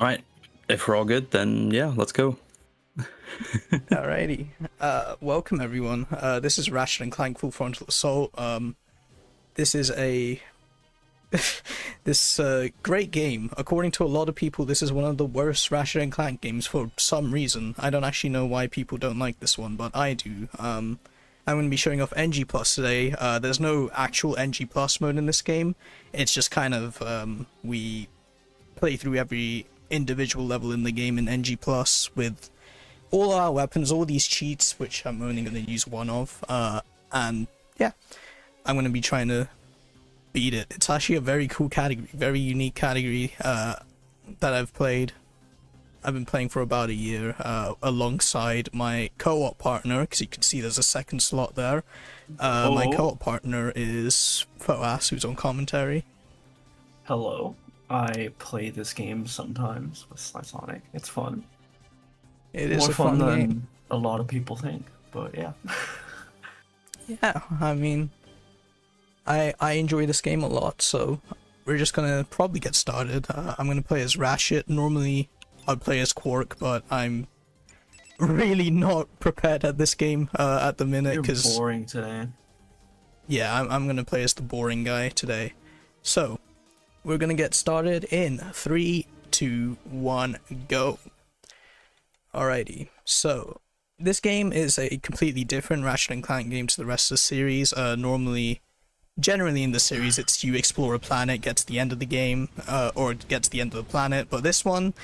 Alright, if we're all good, then yeah, let's go. Alrighty. Welcome everyone. This is Ratchet and Clank Full Frontal Assault. This is a great game. According to a lot of people, this is one of the worst Ratchet and Clank games for some reason. I don't actually know why people don't like this one, but I do. I'm going to be showing off NG Plus today. There's no actual NG Plus mode in this game. It's just kind of we play through every individual level in the game in NG Plus with all our weapons, all these cheats, which I'm only going to use one of, and yeah, I'm going to be trying to beat it. It's actually a very cool category, very unique category that I've played. I've been playing for about a year alongside my co-op partner, because you can see there's a second slot there. My co-op partner is Foas, who's on commentary. Hello. I play this game sometimes with Slysonic. It's fun. It is More a fun than game. a lot of people think, but yeah. Yeah, I mean, I enjoy this game a lot, so we're just gonna probably get started. I'm gonna play as Ratchet. Normally, I'd play as Quark, but I'm really not prepared at this game at the minute, because You're boring today. yeah, I'm gonna play as the boring guy today. So, we're gonna get started in 3, 2, 1, go. Alrighty, so this game is a completely different Ratchet and Clank game to the rest of the series. Generally in the series, it's you explore a planet, get to the end of the game, or get to the end of the planet, but this one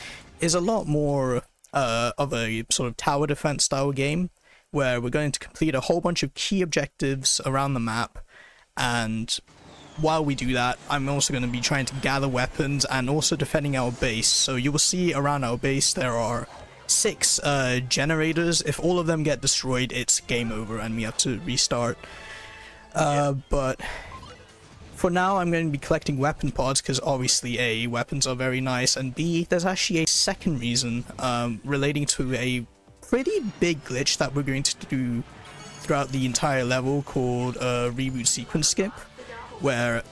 is a lot more of a sort of tower defense style game, where we're going to complete a whole bunch of key objectives around the map, and while we do that, I'm also going to be trying to gather weapons and also defending our base. So you will see around our base there are 6 generators. If all of them get destroyed, it's game over and we have to restart. But for now, I'm going to be collecting weapon pods because obviously A, weapons are very nice, and B, there's actually a second reason relating to a pretty big glitch that we're going to do throughout the entire level called reboot sequence skip, where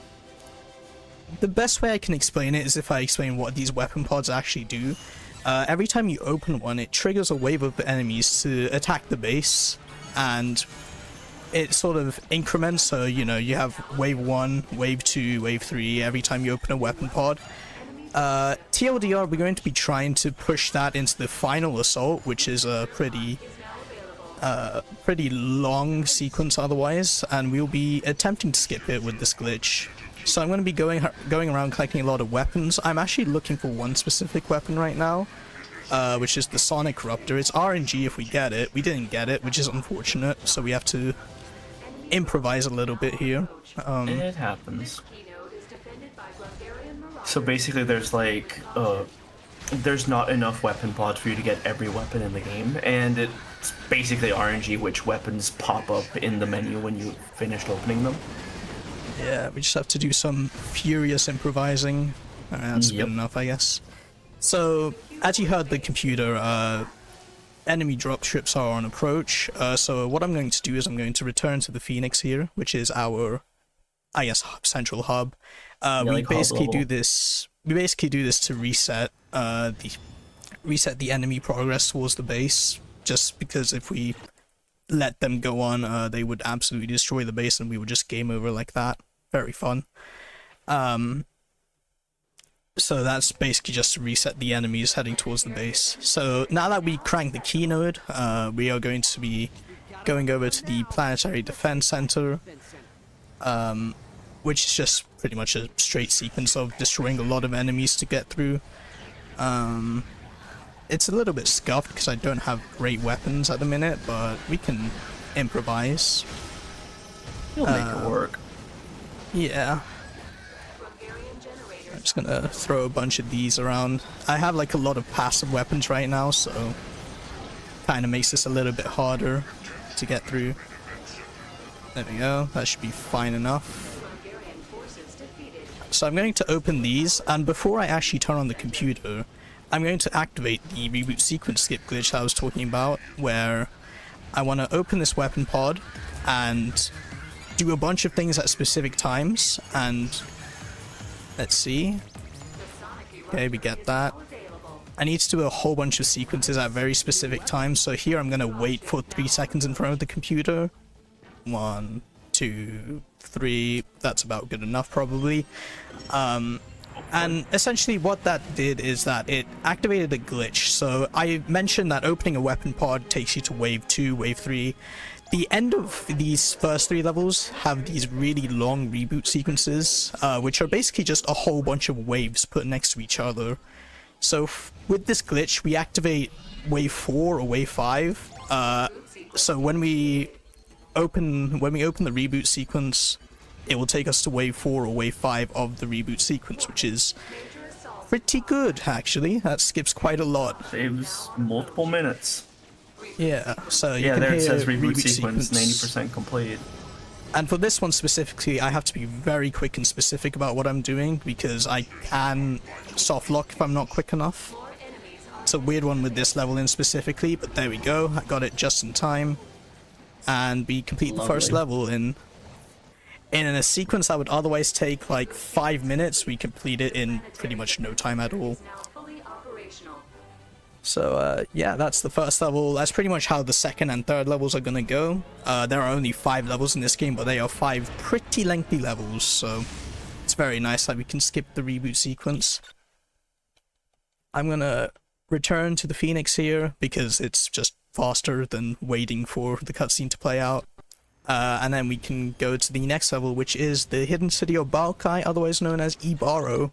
the best way I can explain it is if I explain what these weapon pods actually do. Every time you open one, it triggers a wave of enemies to attack the base, and it sort of increments, so you know, you have wave 1, wave 2, wave 3 every time you open a weapon pod. TLDR, we're going to be trying to push that into the final assault, which is a pretty long sequence otherwise, and we'll be attempting to skip it with this glitch. So I'm going to be going around collecting a lot of weapons. I'm actually looking for one specific weapon right now, which is the Sonic Ruptor. It's RNG if we get it. We didn't get it, which is unfortunate, so we have to improvise a little bit here. It happens. So basically there's like, there's not enough weapon pods for you to get every weapon in the game, and it's basically RNG which weapons pop up in the menu when you finished opening them. Yeah, we just have to do some furious improvising. That's good enough, I guess. So, as you heard the computer, enemy dropships are on approach. So what I'm going to do is I'm going to return to the Phoenix here, which is our, I guess, central hub. We basically do this. We basically do this to reset the enemy progress towards the base. Just because if we let them go on, they would absolutely destroy the base, and we would just game over like that. Very fun. So that's basically just to reset the enemies heading towards the base. So now that we cranked the key node, we are going to be going over to the Planetary Defense Center, which is just pretty much a straight sequence of destroying a lot of enemies to get through. It's a little bit scuffed because I don't have great weapons at the minute, but we can improvise. You'll make it work. Yeah. I'm just gonna throw a bunch of these around. I have like a lot of passive weapons right now, so kind of makes this a little bit harder to get through. There we go, that should be fine enough. So I'm going to open these, and before I actually turn on the computer, I'm going to activate the reboot sequence skip glitch that I was talking about, where I want to open this weapon pod and do a bunch of things at specific times, and let's see. Okay, we get that. I need to do a whole bunch of sequences at very specific times. So here I'm gonna wait for 3 seconds in front of the computer. 1, 2, 3. That's about good enough, probably. And essentially what that did is that it activated a glitch. So I mentioned that opening a weapon pod takes you to wave 2, wave 3. The end of these first 3 levels have these really long reboot sequences, which are basically just a whole bunch of waves put next to each other. So with this glitch, we activate wave 4 or wave 5. So when we open the reboot sequence, it will take us to wave 4 or wave 5 of the reboot sequence, which is pretty good, actually. That skips quite a lot. Saves multiple minutes. Yeah, so you Yeah, can there hear it says reboot sequence 90% complete. And for this one specifically, I have to be very quick and specific about what I'm doing, because I can soft lock if I'm not quick enough. It's a weird one with this level in specifically, but there we go. I got it just in time. And we complete the first level in a sequence that would otherwise take like 5 minutes. We complete it in pretty much no time at all. So yeah, that's the first level. That's pretty much how the second and third levels are gonna go. There are only 5 levels in this game, but they are 5 pretty lengthy levels, so it's very nice that we can skip the reboot sequence. I'm gonna return to the Phoenix here because it's just faster than waiting for the cutscene to play out. And then we can go to the next level, which is the hidden city of Balkai, otherwise known as Ibaro.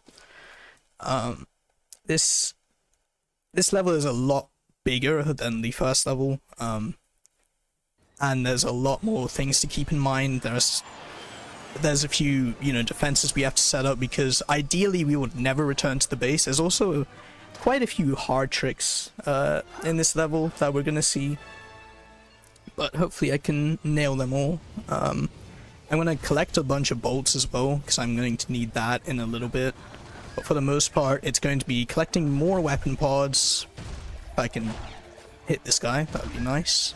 This level is a lot bigger than the first level, and there's a lot more things to keep in mind. There's a few, defenses we have to set up, because ideally we would never return to the base. There's also quite a few hard tricks in this level that we're gonna see, but hopefully I can nail them all. I'm gonna collect a bunch of bolts as well, because I'm going to need that in a little bit. But for the most part, it's going to be collecting more weapon pods. If I can hit this guy, that would be nice.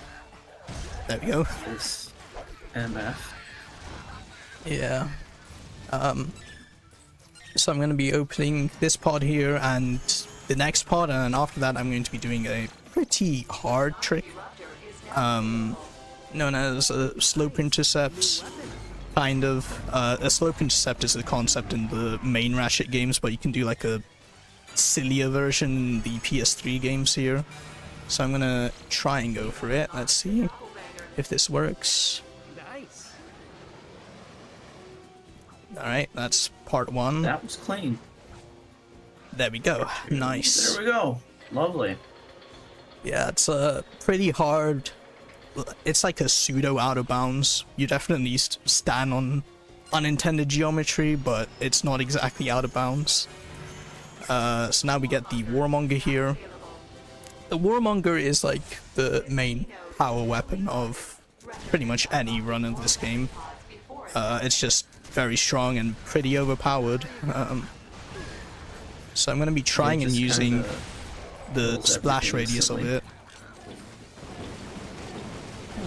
There we go. This MF. Yeah. So I'm going to be opening this pod here and the next pod, and then after that I'm going to be doing a pretty hard trick known as a slope intercept. Kind of. A slope intercept is a concept in the main Ratchet games, but you can do like a sillier version in the PS3 games here. So I'm gonna try and go for it. Let's see if this works. Alright, that's part 1. That was clean. There we go. Nice. There we go. Lovely. Yeah, it's pretty hard. It's like a pseudo out of bounds. You definitely stand on unintended geometry, but it's not exactly out of bounds. So now we get the Warmonger here. The Warmonger is like the main power weapon of pretty much any run of this game. It's just very strong and pretty overpowered. So I'm going to be trying and using the splash radius of it.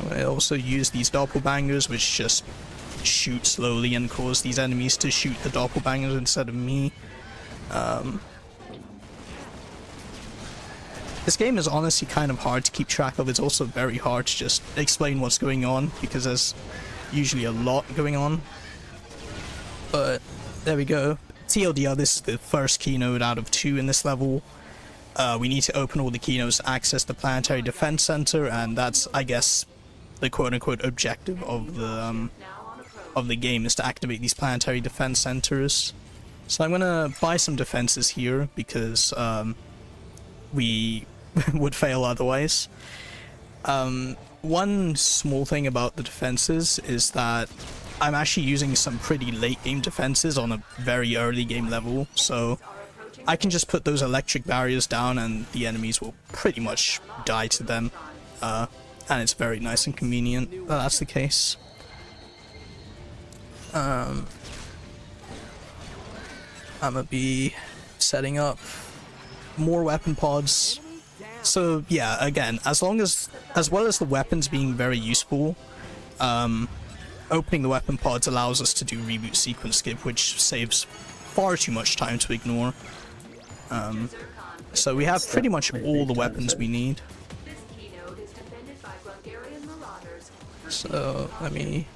I also use these doppelbangers, which just shoot slowly and cause these enemies to shoot the doppelbangers instead of me. This game is honestly kind of hard to keep track of. It's also very hard to just explain what's going on, because there's usually a lot going on. But there we go. TLDR, this is the first keynote out of 2 in this level. We need to open all the keynotes to access the Planetary Defense Center, and that's, I guess, the quote-unquote objective of the game, is to activate these planetary defense centers. So I'm gonna buy some defenses here, because we would fail otherwise. One small thing about the defenses is that I'm actually using some pretty late game defenses on a very early game level, so I can just put those electric barriers down and the enemies will pretty much die to them. And it's very nice and convenient that that's the case. I'm gonna be setting up more weapon pods. So yeah, again, as well as the weapons being very useful, opening the weapon pods allows us to do reboot sequence skip, which saves far too much time to ignore. So we have pretty much all the weapons we need. So let me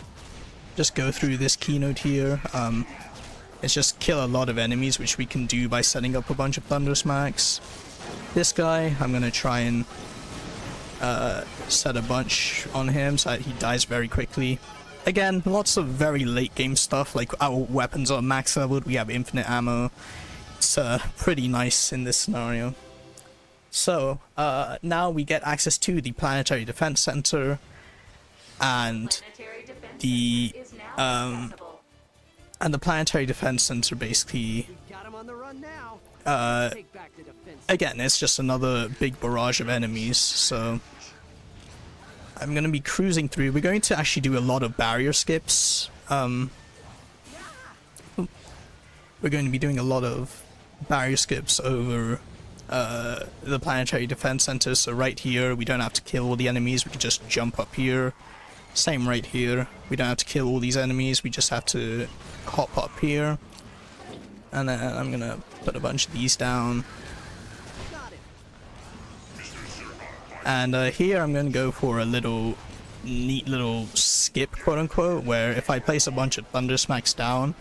just go through this keynote here. It's just kill a lot of enemies, which we can do by setting up a bunch of Thunder Smacks. This guy, I'm gonna try and set a bunch on him so that he dies very quickly. Again, lots of very late game stuff, like our weapons are max leveled, we have infinite ammo. It's pretty nice in this scenario. So, now we get access to the Planetary Defense Center, and the Planetary Defense Center basically, again, it's just another big barrage of enemies, so I'm going to be cruising through. We're going to actually do a lot of barrier skips. We're going to be doing a lot of barrier skips over the Planetary Defense Center, so right here, we don't have to kill all the enemies, we can just jump up here. Same right here, we don't have to kill all these enemies, we just have to hop up here. And then I'm gonna put a bunch of these down. And here I'm gonna go for a neat little skip, quote unquote, where if I place a bunch of Thunder Smacks down,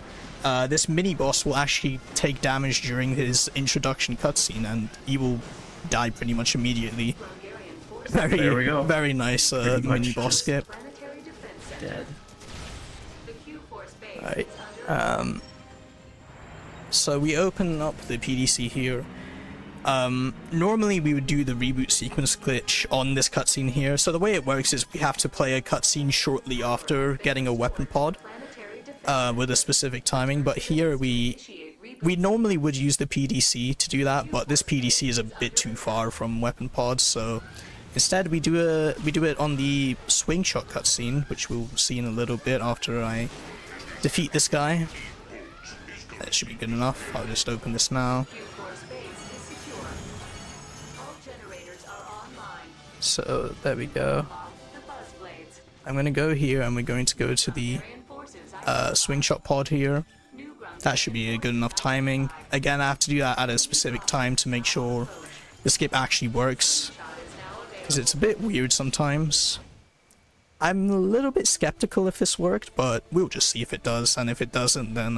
this mini boss will actually take damage during his introduction cutscene, and he will die pretty much immediately. There we go. Very nice mini boss skip. Dead. Right. So we open up the PDC here. Normally we would do the reboot sequence glitch on this cutscene here. So the way it works is we have to play a cutscene shortly after getting a weapon pod with a specific timing. But here we normally would use the PDC to do that, but this PDC is a bit too far from weapon pods, so instead we do it on the swing shot cutscene, which we'll see in a little bit after I defeat this guy. That should be good enough. I'll just open this now. So there we go. I'm gonna go here and we're going to go to the swing shot pod here. That should be a good enough timing. Again, I have to do that at a specific time to make sure the skip actually works, because it's a bit weird sometimes. I'm a little bit skeptical if this worked, but we'll just see if it does, and if it doesn't, then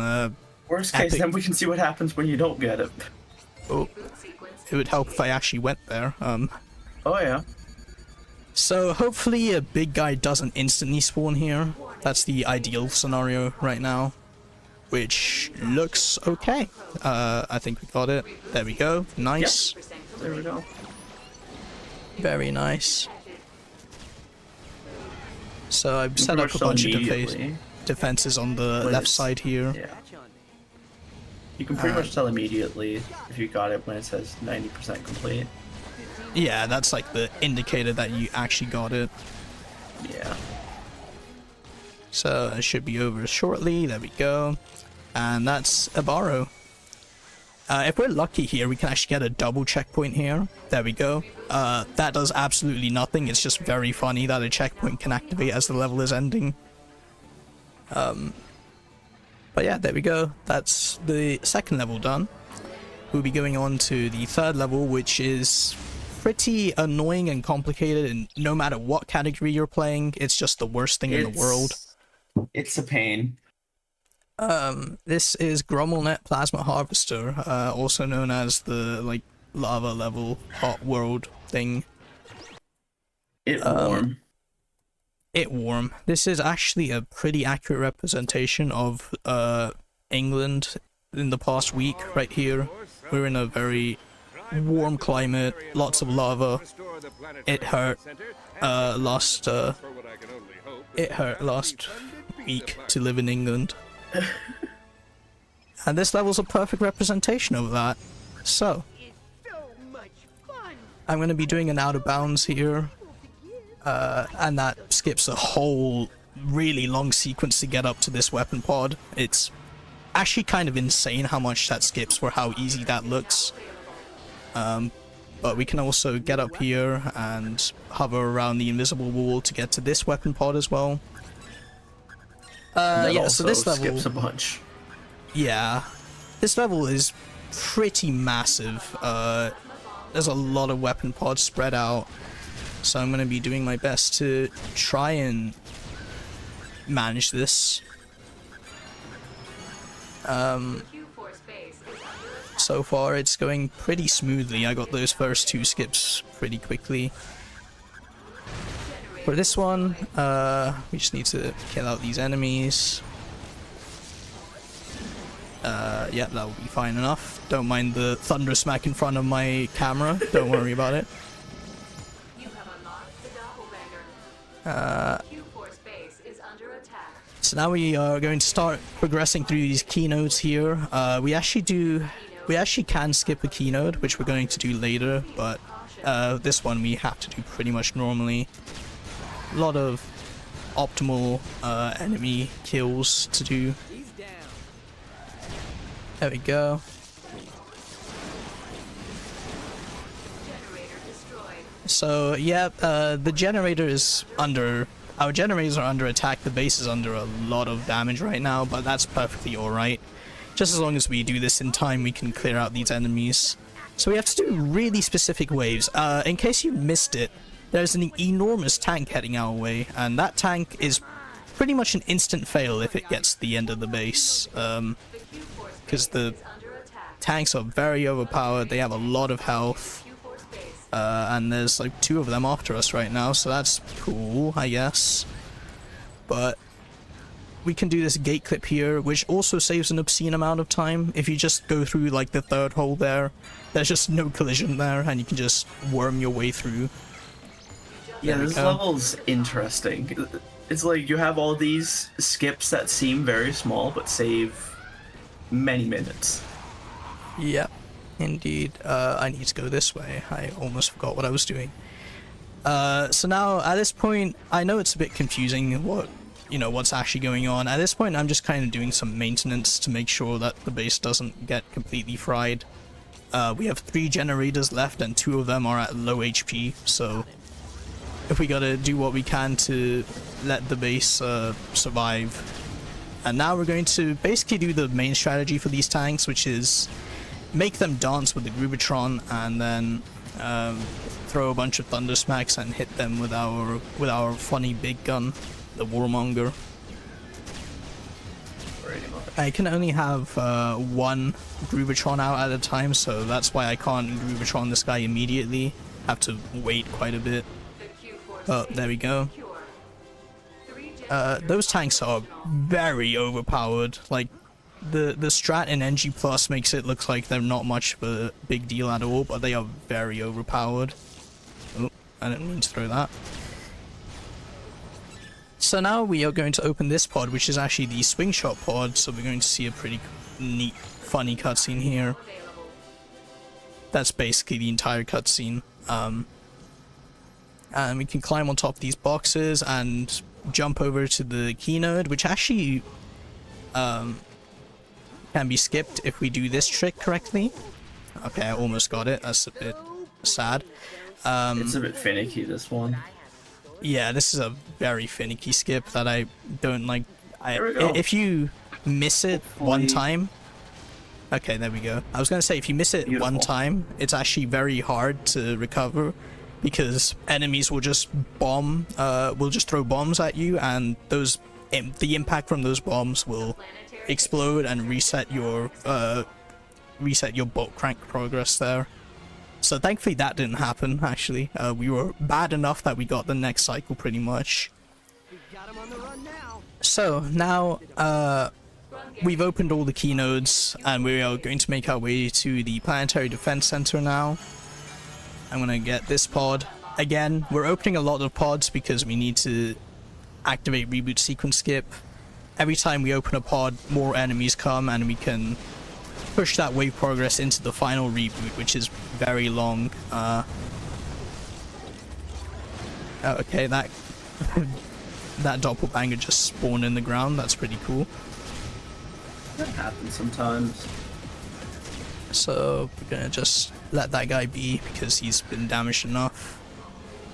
worst case, then we can see what happens when you don't get it. Oh, it would help if I actually went there. Oh yeah. So hopefully a big guy doesn't instantly spawn here. That's the ideal scenario right now, which looks okay. I think we got it. There we go. Nice. Yep. There we go. Very nice. So I've set up a bunch of defenses on the left side here. Yeah. You can pretty much tell immediately if you got it when it says 90% complete. Yeah, that's like the indicator that you actually got it. Yeah. So it should be over shortly. There we go. And that's Abaro. If we're lucky here, we can actually get a double checkpoint here. There we go. That does absolutely nothing. It's just very funny that a checkpoint can activate as the level is ending. But yeah, there we go. That's the second level done. We'll be going on to the third level, which is pretty annoying and complicated, and no matter what category you're playing, it's just the worst thing in the world. It's a pain. This is Grommelnet Plasma Harvester, also known as the, like, lava level hot world thing. It warm. It warm. This is actually a pretty accurate representation of England in the past week right here. We're in a very warm climate, lots of lava. It hurt last week to live in England. And this level's a perfect representation of that. So I'm going to be doing an out of bounds here, and that skips a whole really long sequence to get up to this weapon pod. It's actually kind of insane how much that skips for how easy that looks. But we can also get up here and hover around the invisible wall to get to this weapon pod as well. Yeah, so this level skips a bunch. Yeah, this level is pretty massive. there's a lot of weapon pods spread out, so I'm gonna be doing my best to try and manage this. So far it's going pretty smoothly. I got those first 2 skips pretty quickly. For this one, we just need to kill out these enemies. Yeah, that will be fine enough. Don't mind the thunder smack in front of my camera. Don't worry about it. So now we are going to start progressing through these keynotes here. We actually can skip a keynote, which we're going to do later, but this one we have to do pretty much normally. A lot of optimal enemy kills to do. There we go. So yeah, the generator is under... Our generators are under attack. The base is under a lot of damage right now, but that's perfectly alright. Just as long as we do this in time, we can clear out these enemies. So we have to do really specific waves. In case you missed it, there's an enormous tank heading our way, and that tank is pretty much an instant fail if it gets to the end of the base. Because the tanks are very overpowered, they have a lot of health. And there's like 2 of them after us right now, so that's cool, I guess. But we can do this gate clip here, which also saves an obscene amount of time. If you just go through like the 3rd hole there, there's just no collision there, and you can just worm your way through. Yeah, this level's interesting. It's like you have all these skips that seem very small, but save many minutes. Yep. Indeed. I need to go this way. I almost forgot what I was doing. So now, at this point, I know it's a bit confusing what's actually going on. At this point, I'm just kind of doing some maintenance to make sure that the base doesn't get completely fried. We have 3 generators left, and 2 of them are at low HP, so if we gotta do what we can to let the base survive. And now we're going to basically do the main strategy for these tanks, which is make them dance with the Groovatron, and then throw a bunch of thunder smacks and hit them with our funny big gun, the Warmonger. I can only have 1 Groovatron out at a time, so that's why I can't Groovatron this guy immediately. Have to wait quite a bit. Oh, there we go. Those tanks are very overpowered. Like, the strat in NG Plus makes it look like they're not much of a big deal at all, but they are very overpowered. Oh, I didn't mean to throw that. So now we are going to open this pod, which is actually the swing shot pod, so we're going to see a pretty neat, funny cutscene here. That's basically the entire cutscene. And we can climb on top of these boxes and jump over to the key node, which actually can be skipped if we do this trick correctly. Okay, I almost got it. That's a bit sad. It's a bit finicky, this one. Yeah, this is a very finicky skip that I don't like. If you miss it one time... Okay, there we go. I was going to say, if you miss it one time, it's actually very hard to recover, because enemies will just throw bombs at you, and the impact from those bombs will explode and reset your bolt crank progress there. So thankfully that didn't happen, actually. We were bad enough that we got the next cycle pretty much. So now we've opened all the key nodes, and we are going to make our way to the Planetary Defense Center now. I'm gonna get this pod. Again, we're opening a lot of pods because we need to activate reboot sequence skip. Every time we open a pod, more enemies come, and we can push that wave progress into the final reboot, which is very long. Okay, that that doppelbanger just spawned in the ground. That's pretty cool. That happens sometimes. So we're gonna just let that guy be because he's been damaged enough.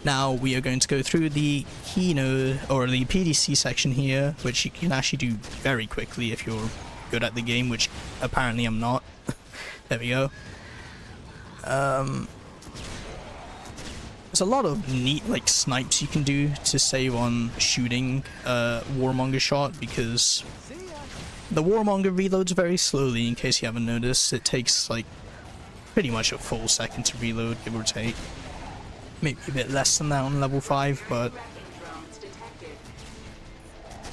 Now we are going to go through the key node, or the PDC section here, which you can actually do very quickly if you're good at the game, which apparently I'm not. There we go. there's a lot of neat like snipes you can do to save on shooting Warmonger shot, because the Warmonger reloads very slowly. In case you haven't noticed, it takes like pretty much a full second to reload, give or take. Maybe a bit less than that on level 5, but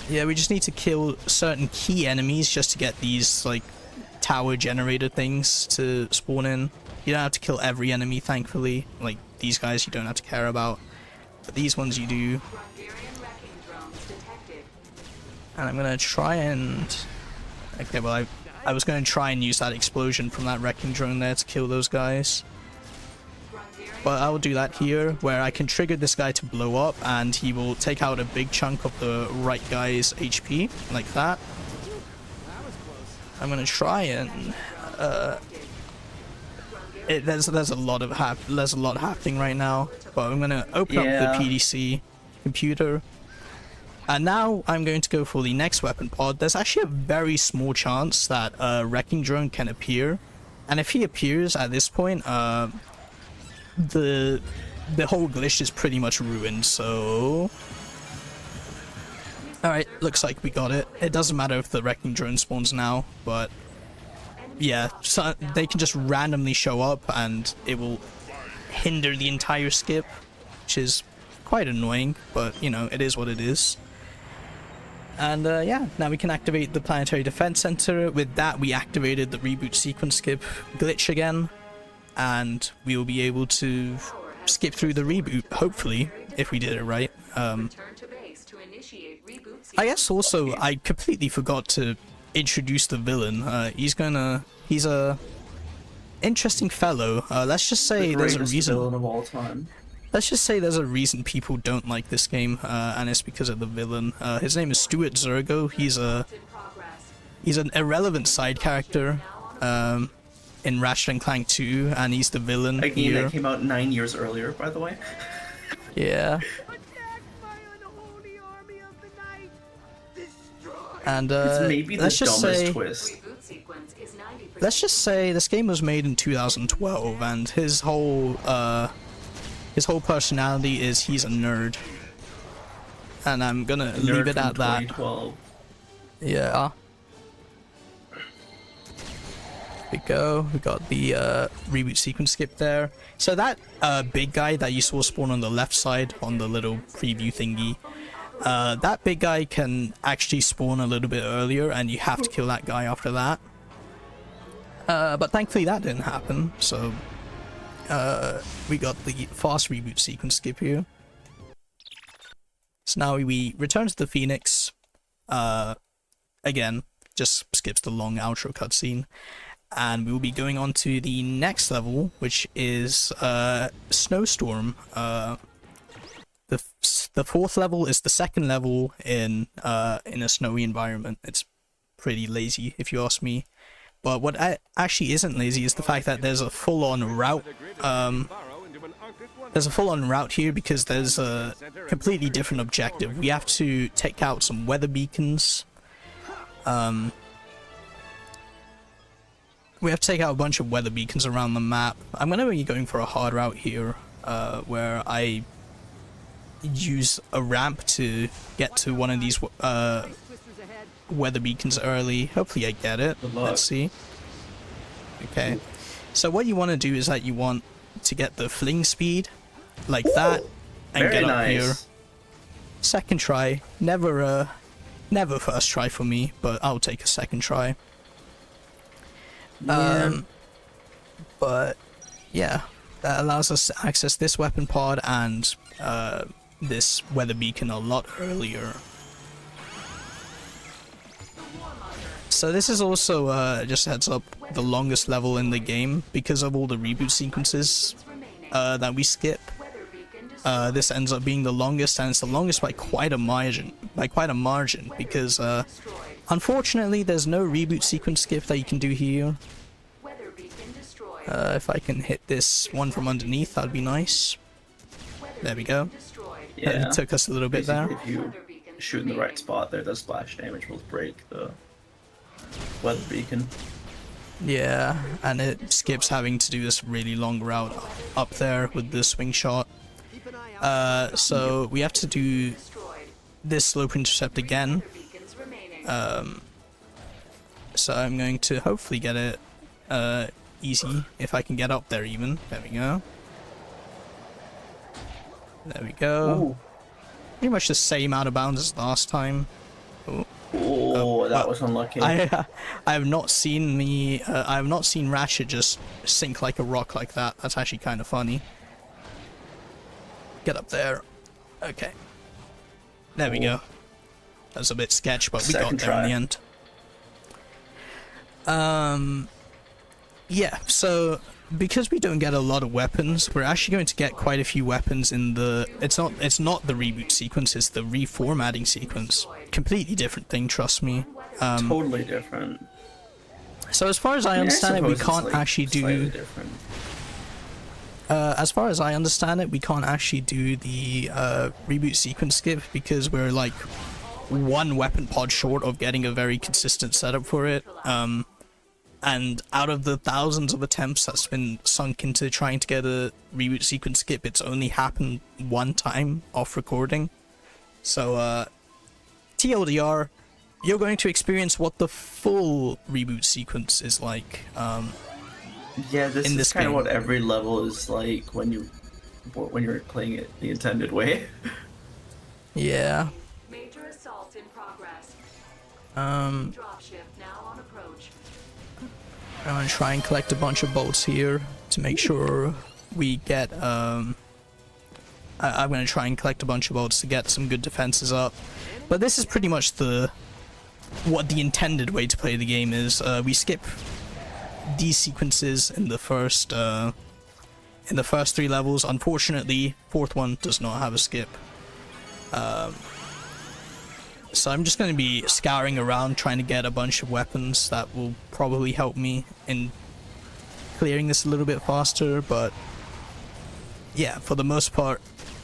yeah, we just need to kill certain key enemies just to get these like tower generator things to spawn in. You don't have to kill every enemy, thankfully. Like these guys you don't have to care about, but these ones you do. And I'm gonna try and... okay, well I was gonna try and use that explosion from that wrecking drone there to kill those guys. But I will do that here, where I can trigger this guy to blow up, and he will take out a big chunk of the right guy's HP, like that. I'm gonna try and there's a lot happening right now, but I'm gonna open up the PDC computer, and now I'm going to go for the next weapon pod. There's actually a very small chance that a wrecking drone can appear, and if he appears at this point, the whole glitch is pretty much ruined. So alright, looks like we got it. It doesn't matter if the wrecking drone spawns now, but yeah, so they can just randomly show up and it will hinder the entire skip, which is quite annoying, but you know, it is what it is. And yeah, now we can activate the Planetary Defense Center. With that, we activated the reboot sequence skip glitch again, and we will be able to skip through the reboot, hopefully, if we did it right. I guess also, I completely forgot to introduce the villain. He's a interesting fellow. Let's just say there's a reason. Villain of all time. Let's just say there's a reason people don't like this game, and it's because of the villain. His name is Stuart Zergo. He's an irrelevant side character in Ratchet and Clank 2, and he's the villain. A game that came out 9 years earlier, by the way. Yeah. And it's maybe the dumbest twist. Let's just say this game was made in 2012, and his whole personality is he's a nerd. And I'm gonna leave it at that. 2012. Yeah. We go. We got the reboot sequence skip there. So that big guy that you saw spawn on the left side on the little preview thingy, that big guy can actually spawn a little bit earlier, and you have to kill that guy after that. But thankfully that didn't happen, so we got the fast reboot sequence skip here. So now we return to the Phoenix. Again, just skips the long outro cutscene. And we will be going on to the next level, which is Snowstorm. The fourth level is the second level in a snowy environment. It's pretty lazy, if you ask me. But what actually isn't lazy is the fact that there's a full-on route. There's a full-on route here because there's a completely different objective. We have to take out some weather beacons. We have to take out a bunch of weather beacons around the map. I'm going to be going for a hard route here, where I use a ramp to get to one of these weather beacons early. Hopefully I get it. Let's see. Okay. So what you want to do is that you want to get the fling speed, like that, and get up here. Second try. Never first try for me, but I'll take a second try. But yeah, that allows us to access this weapon pod and this weather beacon a lot earlier. So this is also, just heads up, the longest level in the game because of all the reboot sequences that we skip. This ends up being the longest, and it's the longest by quite a margin. Because unfortunately, there's no reboot sequence skip that you can do here. If I can hit this one from underneath, that'd be nice. There we go. Yeah. It took us a little bit there. If you shoot in the right spot there, the splash damage will break the weather beacon. Yeah, and it skips having to do this really long route up there with the swing shot. So we have to do this slope intercept again. So I'm going to hopefully get it easy, if I can get up there even. There we go. There we go. Ooh. Pretty much the same out of bounds as last time. Ooh. Oh, that was unlucky. I have not seen I have not seen Ratchet just sink like a rock like that. That's actually kind of funny. Get up there. Okay. There we go. That was a bit sketch, but we got there in the end. Yeah, so because we don't get a lot of weapons, we're actually going to get quite a few weapons in the... It's not the reboot sequence, it's the reformatting sequence. Completely different thing, trust me. Totally different. So as far as I understand it, we can't actually do... as far as I understand it, we can't actually do the reboot sequence skip because we're like one weapon pod short of getting a very consistent setup for it. And out of the thousands of attempts that's been sunk into trying to get a reboot sequence skip, it's only happened one time off recording. So, TLDR, you're going to experience what the full reboot sequence is like. Yeah, this is kind of what every level is like when you're playing it the intended way. Yeah. Major assault in progress. Dropship now on approach. I'm gonna try and collect a bunch of bolts here to make sure we get I'm gonna try and collect a bunch of bolts to get some good defenses up. But this is pretty much what the intended way to play the game is. We skip these sequences in the first 3 levels. Unfortunately, fourth one does not have a skip. So I'm just going to be scouring around trying to get a bunch of weapons that will probably help me in clearing this a little bit faster, but yeah, for the most part,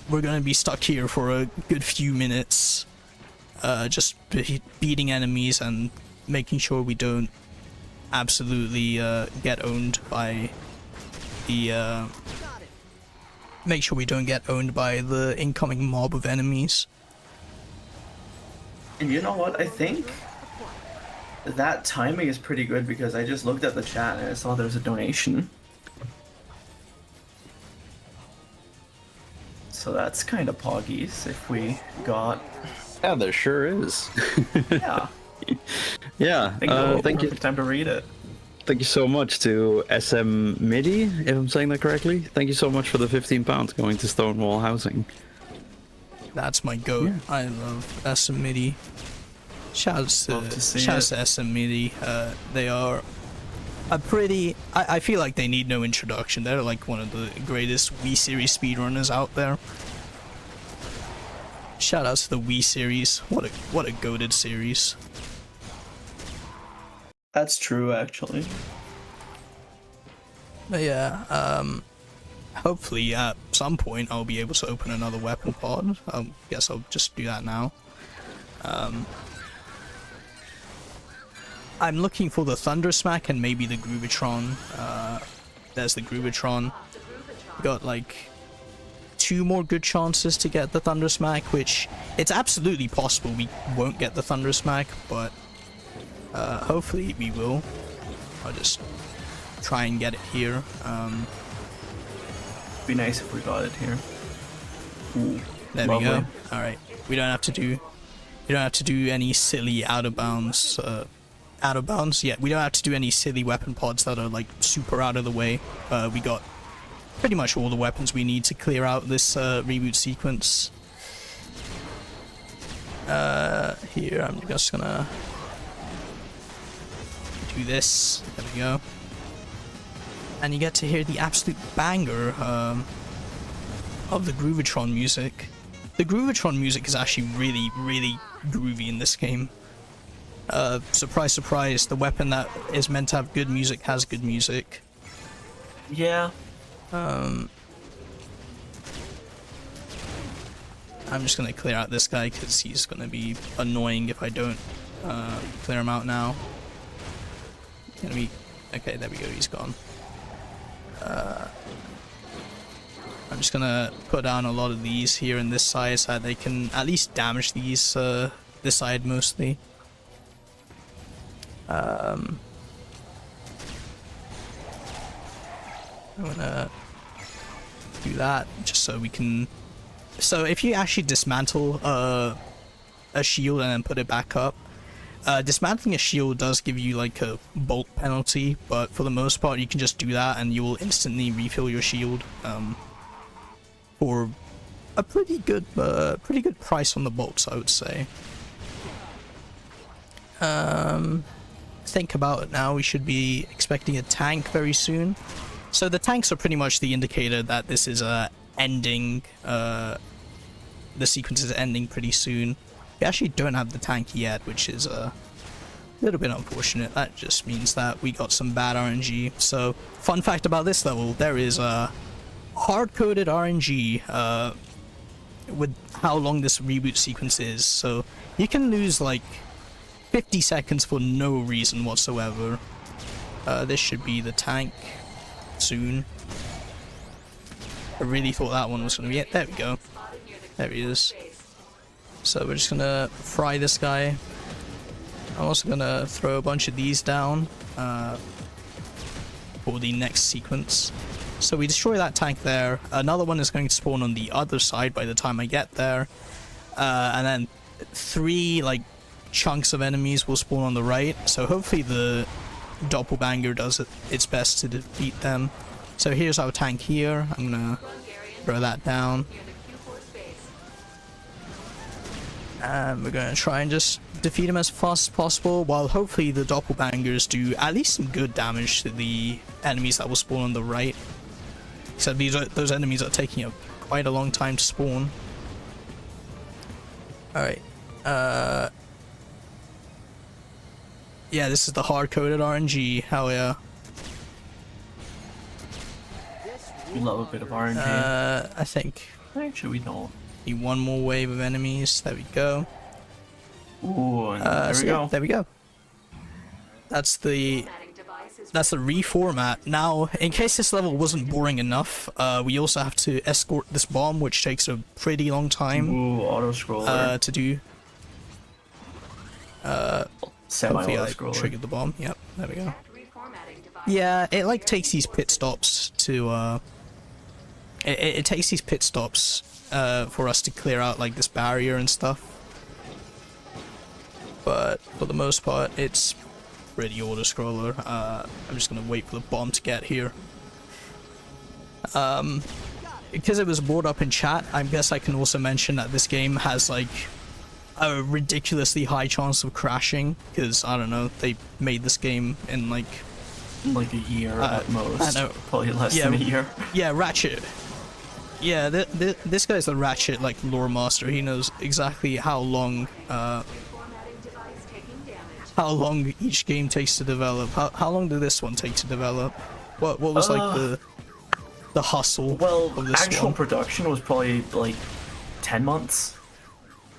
we're going to be stuck here for a good few minutes, just beating enemies and making sure we don't absolutely get owned by the make sure we don't get owned by the incoming mob of enemies. And you know what? I think that timing is pretty good because I just looked at the chat and I saw there's a donation. So that's kind of poggies if we got... Yeah, there sure is. Yeah. Yeah, thank you. Perfect time to read it. Thank you so much to SM MIDI, if I'm saying that correctly. Thank you so much for the £15 going to Stonewall Housing. That's my goat. Yeah. I love SM MIDI. Shouts to SM MIDI. They are a pretty... I feel like they need no introduction. They're like one of the greatest Wii series speedrunners out there. Shoutouts to the Wii series. What a goated series. That's true, actually. But yeah, hopefully at some point I'll be able to open another weapon pod. I guess I'll just do that now. I'm looking for the Thunder Smack and maybe the Groovatron. There's the Groovatron. Got like 2 more good chances to get the Thunder Smack, which it's absolutely possible we won't get the Thunder Smack, but hopefully we will. I'll just try and get it here. Be nice if we got it here. Ooh, there we go. All right, we don't have to do any silly out of bounds. Yeah, we don't have to do any silly weapon pods that are like super out of the way. We got pretty much all the weapons we need to clear out this reboot sequence. Here I'm just gonna do this. There we go. And you get to hear the absolute banger of the Groovatron music. The Groovatron music is actually really, really groovy in this game. Surprise, surprise, the weapon that is meant to have good music has good music. Yeah. I'm just gonna clear out this guy because he's gonna be annoying if I don't clear him out now. Okay, there we go, he's gone. I'm just gonna put down a lot of these here in this side so that they can at least damage these, this side mostly. I'm gonna do that just so we can... So if you actually dismantle a shield and then put it back up, dismantling a shield does give you like a bulk penalty, but for the most part you can just do that and you will instantly refill your shield for a pretty good price on the bolts, I would say. Think about it now, we should be expecting a tank very soon. So the tanks are pretty much the indicator that this is ending, the sequence is ending pretty soon. We actually don't have the tank yet, which is a little bit unfortunate. That just means that we got some bad RNG. So, fun fact about this level, there is a hard-coded RNG with how long this reboot sequence is. So, you can lose like 50 seconds for no reason whatsoever. This should be the tank soon. I really thought that one was going to be it. There we go. There he is. So we're just going to fry this guy. I'm also going to throw a bunch of these down for the next sequence. So we destroy that tank there. Another one is going to spawn on the other side by the time I get there. And then 3 like chunks of enemies will spawn on the right. So hopefully the doppelganger does its best to defeat them. So here's our tank here. I'm gonna throw that down. And we're gonna try and just defeat him as fast as possible, while hopefully the doppelgangers do at least some good damage to the enemies that will spawn on the right. Except those enemies are taking quite a long time to spawn. Alright. Yeah, this is the hard-coded RNG. Hell yeah. We love a bit of RNG. I think. Actually, we don't. Need one more wave of enemies. There we go. Ooh, and there we go. Yeah, there we go. That's the reformat. Now, in case this level wasn't boring enough, we also have to escort this bomb, which takes a pretty long time. Ooh, auto-scroller. To do. Hopefully I Semi-auto-scroller. triggered the bomb. Yep, there we go. Yeah, it like takes these pit stops to it takes these pit stops for us to clear out like this barrier and stuff. But for the most part, it's pretty auto-scroller. I'm just gonna wait for the bomb to get here. Because it was brought up in chat, I guess I can also mention that this game has like a ridiculously high chance of crashing, because I don't know, they made this game in like a year at most. I know. Probably less than a year. Yeah, Ratchet. Yeah, this guy's the Ratchet like lore master. He knows exactly how long each game takes to develop. How long did this one take to develop? What was like the hustle of this actual one? production was probably like 10 months.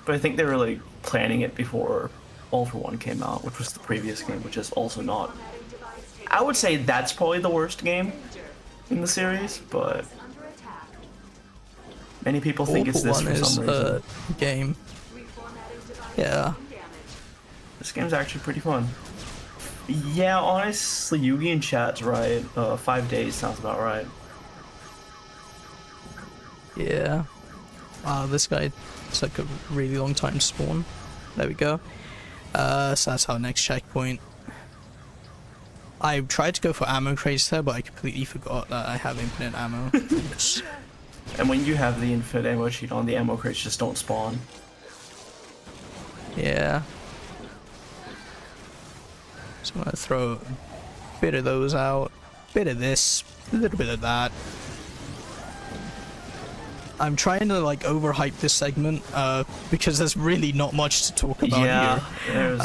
But I think they were like planning it before All for One came out, which was the previous game, which is also not. I would say that's probably the worst game in the series, but many people think it's this for some reason. Game. Yeah. This game's actually pretty fun. Yeah, honestly, Yugi in chat's right. 5 days sounds about right. Yeah. Wow, this guy, it's like a really long time to spawn. There we go. So that's our next checkpoint. I tried to go for ammo crates there, but I completely forgot that I have infinite ammo. Oops. And when you have the infinite ammo sheet on, the ammo crates just don't spawn. Yeah. So I'm gonna throw a bit of those out, bit of this, a little bit of that. I'm trying to like overhype this segment because there's really not much to talk about here. There's...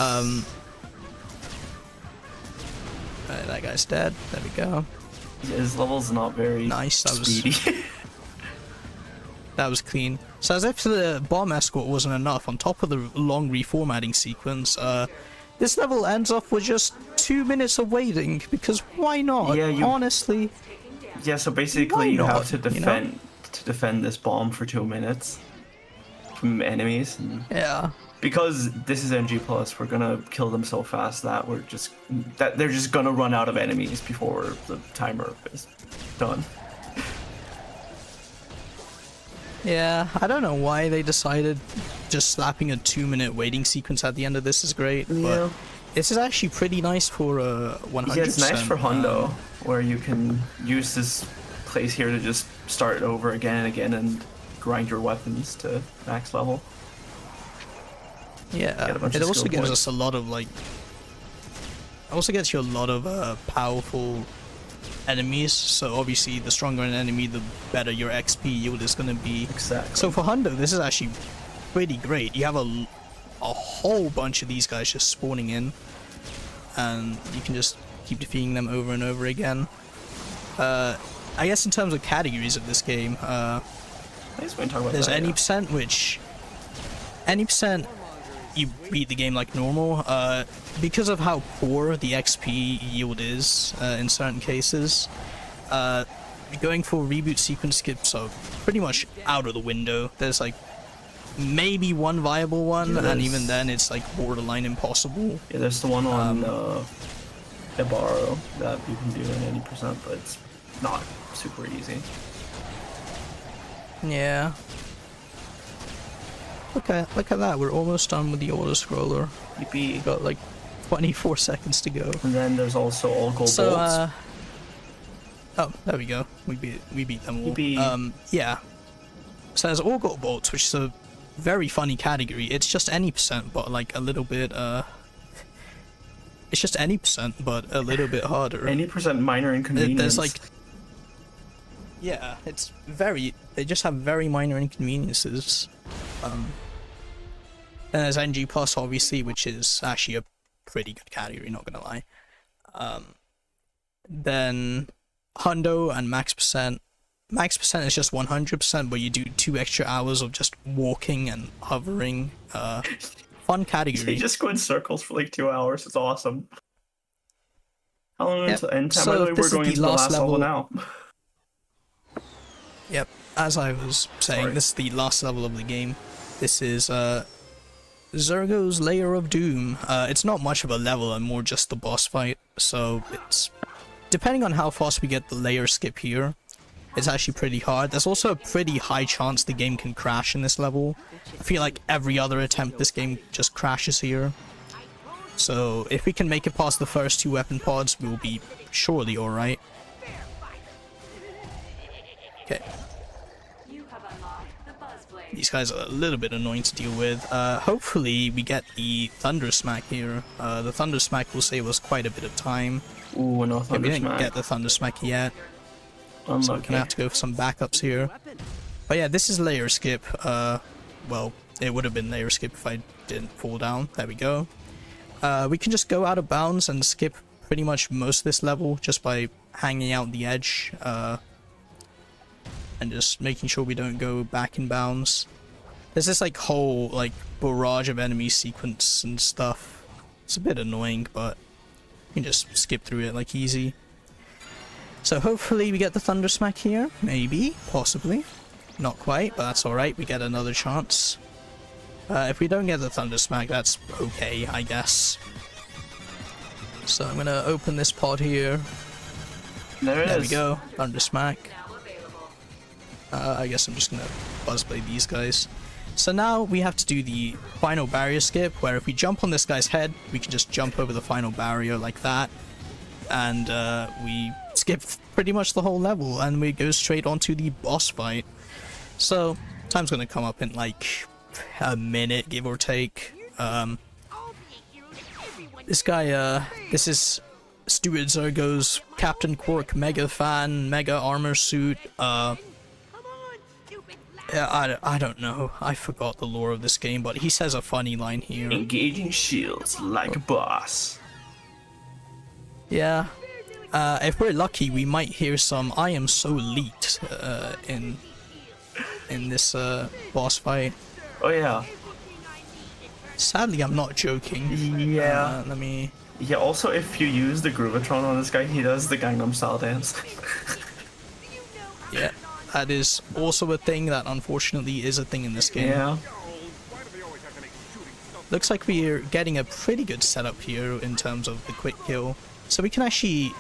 that guy's dead. There we go. His level's not very nice. That speedy. That was clean. So as if the bomb escort wasn't enough, on top of the long reformatting sequence, this level ends off with just 2 minutes of waiting, because why not? Yeah, Honestly. Yeah, so basically you have to defend to defend this bomb for 2 minutes from enemies. And Yeah. because this is NG plus, we're gonna kill them so fast that they're just gonna run out of enemies before the timer is done. Yeah, I don't know why they decided just slapping a 2-minute waiting sequence at the end of this is great, but this is actually pretty nice for 100%. Yeah, it's nice for Hundo, where you can use this place here to just start over again and again and grind your weapons to max level. Yeah, it also gives us a lot of like... It also gets you a lot of powerful enemies, so obviously the stronger an enemy, the better your XP yield is going to be. Exactly. So for Hundo, this is actually pretty great. You have a whole bunch of these guys just spawning in, and you can just keep defeating them over and over again. I guess in terms of categories of this game, there's any percent, which any percent you beat the game like normal. Because of how poor the XP yield is in certain cases, going for reboot sequence skips are pretty much out of the window. There's like maybe one viable one, and even then it's like borderline impossible. Yeah, there's the one on Ebaro that you can do in 80%, but it's not super easy. Yeah. Look at that, we're almost done with the auto-scroller. Yippee. Got like 24 seconds to go. And then there's also all gold bolts. Oh, there we go. We beat them all. Yippee. Yeah. So there's all gold bolts, which is a very funny category. It's just any percent, but like a little bit, it's just any percent, but a little bit harder. Any percent minor inconvenience. There's like... Yeah, it's very... They just have very minor inconveniences. And there's NG Plus, obviously, which is actually a pretty good category, not gonna lie. Then Hundo and Max Percent. Max Percent is just 100%, but you do 2 extra hours of just walking and hovering. Fun category. You just go in circles for like 2 hours. It's awesome. How long until end time? So By the way, we're going into the last level now. Yep, as I was saying, this is the last level of the game. This is Zergo's Layer of Doom. It's not much of a level and more just the boss fight, so it's... Depending on how fast we get the layer skip here, it's actually pretty hard. There's also a pretty high chance the game can crash in this level. I feel like every other attempt this game just crashes here. So if we can make it past the first 2 weapon pods, we'll be surely alright. Okay. These guys are a little bit annoying to deal with. Hopefully we get the Thunder Smack here. The Thunder Smack will save us quite a bit of time. Ooh, no Thunder we Smack. didn't get the Thunder Smack yet. Unlucky. So we're gonna have to go for some backups here. But yeah, this is layer skip. Well, it would have been layer skip if I didn't fall down. There we go. We can just go out of bounds and skip pretty much most of this level just by hanging out the edge. And just making sure we don't go back in bounds. There's this like whole like barrage of enemy sequence and stuff. It's a bit annoying, but you can just skip through it like easy. So hopefully we get the Thunder Smack here. Maybe, possibly. Not quite, but that's alright. We get another chance. If we don't get the Thunder Smack, that's okay, I guess. So I'm gonna open this pod here. There we go. Thunder Smack. I guess I'm just gonna buzzblade these guys. So now we have to do the final barrier skip, where if we jump on this guy's head, we can just jump over the final barrier like that. And we skip pretty much the whole level, and we go straight onto the boss fight. So, time's gonna come up in like a minute, give or take. This guy, this is Stuart Zergo's Captain Quark Mega Fan, Mega Armor Suit, yeah, I don't know. I forgot the lore of this game, but he says a funny line here. Engaging shields like a boss. Yeah. If we're lucky, we might hear some "I am so leaked" in this boss fight. Oh yeah. Sadly, I'm not joking. Yeah. Let me. Yeah. Also, if you use the Groovatron on this guy, he does the Gangnam Style dance. Yeah. That is also a thing that unfortunately is a thing in this game. Yeah. Looks like we're getting a pretty good setup here in terms of the quick kill. So we can actually,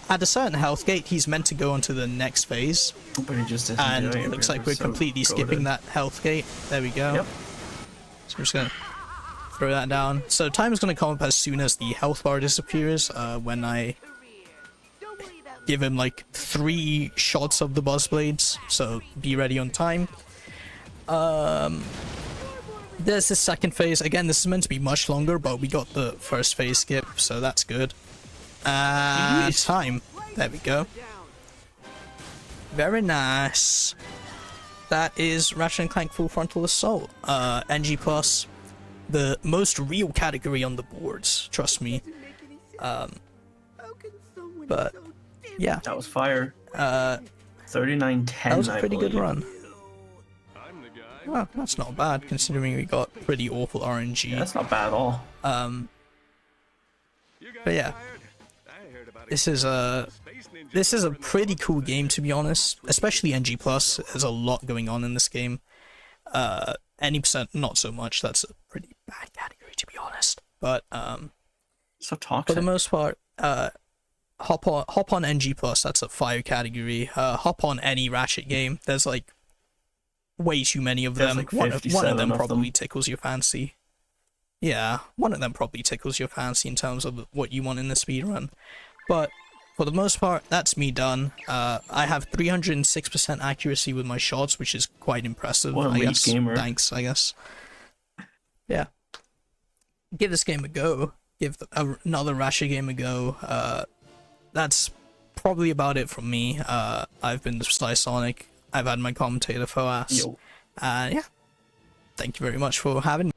at a certain health gate, he's meant to go on to the next phase. But he just isn't And doing it looks because like we're so completely skipping goated. that health gate. There we go. Yep. So I'm just gonna throw that down. So time is gonna come up as soon as the health bar disappears, when I give him like 3 shots of the buzz blades, so be ready on time. There's the second phase. Again, this is meant to be much longer, but we got the first phase skip, so that's good. Time. There we go. Very nice. That is Ratchet and Clank Full Frontal Assault. NG+, the most real category on the boards, trust me. But yeah, That was fire. 39-10. that was a pretty good believe. run. Well, that's not bad considering we got pretty awful RNG. Yeah, that's not bad at all. But yeah, this is a pretty cool game, to be honest. Especially NG+. There's a lot going on in this game. Any percent, not so much. That's a pretty bad category, to be honest. But So for toxic. the most part, hop on NG+. That's a fire category. Hop on any Ratchet game. There's like way too many of There's them. like One of 57 them of probably them. tickles your fancy. Yeah, one of them probably tickles your fancy in terms of what you want in the speedrun. But for the most part, that's me done. I have 306% accuracy with my shots, which is quite impressive. What a I elite guess. gamer. Thanks, I guess. Yeah. Give this game a go. Give another Ratchet game a go. That's probably about it from me. I've been Slysonic. I've had my commentator Foas. Yo. Yeah. Thank you very much for having me.